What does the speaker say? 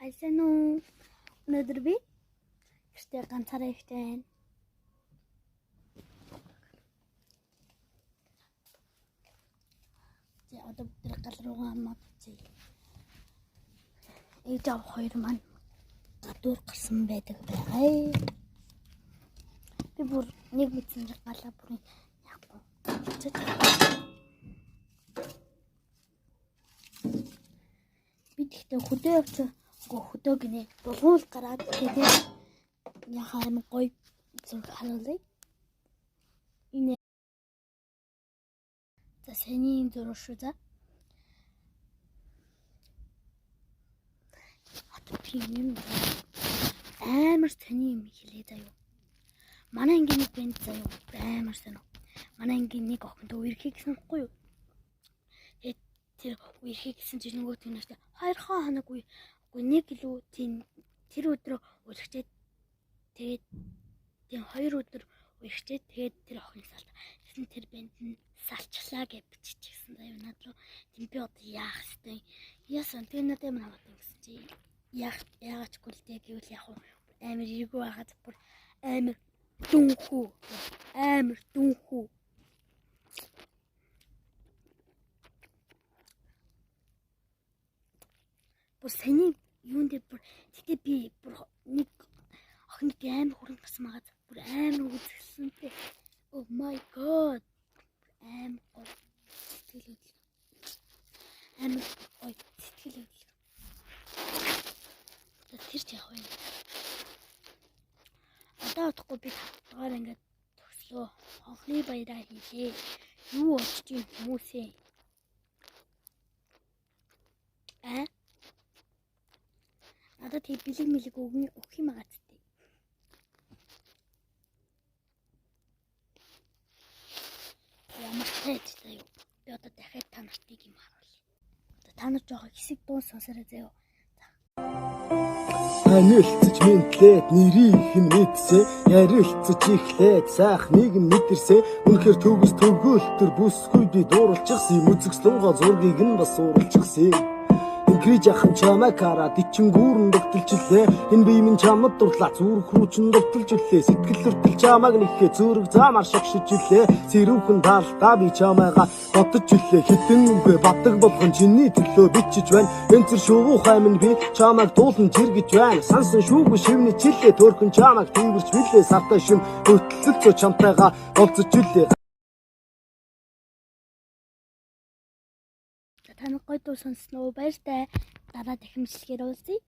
Хайсан уу? Өнөөдөр би гэртээ ганцаараа ихтэй байна. За одоо бид гал руугаа модцъя. Ээж аав хоёр маань гадуур гарсан байдаг байгаа. Би бүр нэг мэдсэн галаа бүрийн яахгүй. Би тэгтээ хөдөө явчих. Хөдөө гинэ. Булгуул гараад тэгээд яхаа юм гоё зүг харуулъя. Энэ за сэний зураг шүү за. Тийм амар сэний юм хэлээ заяа. Манай ангийн нэг бэнд заяа амар сонио. Манай ангийн нэг охин дөө ирэхийг санахгүй юу? Тэгээд тэр ирэхийг гэсэн чинь нөгөө тэнэштэй 2 хоног үгүй нэг илүү тийм тэр өдрөө үргэлжлээд тэгээд тийм 2 өдөр үргэлжлээд тэгээд тэр охин салт. Тэгсэн тэр бэнд нь салчлаа гэж биччихсэн заяа над руу. Тийм би одоо яах вэ? Яасан тэр надад юм аваад гэсэн чи яагаад ч гүйлтэй гэвэл яг амар эргүү байгаад бүр амар дүнхүү бүр сэний юунд бүр тэгтээ би бүр нэг охиныг амар хүрэн гарсан магаад бүр амар үзэсгэлэнтэй. Oh my god амар гоё сэтгэл хөдлөл тэр ч яг байна. Одоо утгагүй би тавтгаар ингээд төслөө хонхны баяраа хийлээ. Юу очиж юм хүмүүсээ? Надад тийм бэлэг мэлэг өгөх юм аа зү. Ямар тайч таа юу? Би одоо дахиад та нартыг юм харуул. Та нар жоохоо хэсэг дуун сонсороо заяа. Танилцж мэдлээд нэрийг хэн мэдсэн ярилцж ихлээд сайхныг мэдэрсэн үнэхээр төгс төгөөлтөр бүсгүй би дуурлчихсан мүзэгслөнгөө зургийг нь бас ууралчихсан Ингриж ахын чамайг хараад ичингүүрэн догтолжлээ энэ бие минь чамд дурлаа зүрх рүү чин догтолжлээ сэтгэл өртөл чамайг нэхээ зүрх замаар шогшижлээ сэрүүхэн таалтаа би чамайга бодож үлээ хитэн үгэ бадаг болгон чиний төлөө бичиж байна энцэр шуугуу хаймн би чамайг дуулан жиргэж байна сансан шүүгүү шивний чилээ төрхөн чамайг дүүрч билээ сартаа шим хөтлөлцөө чамтайга болцож үлээ Таныг гоё дуу сонссноо баяртай. Дараа дахин бичлэгээр уулзъя.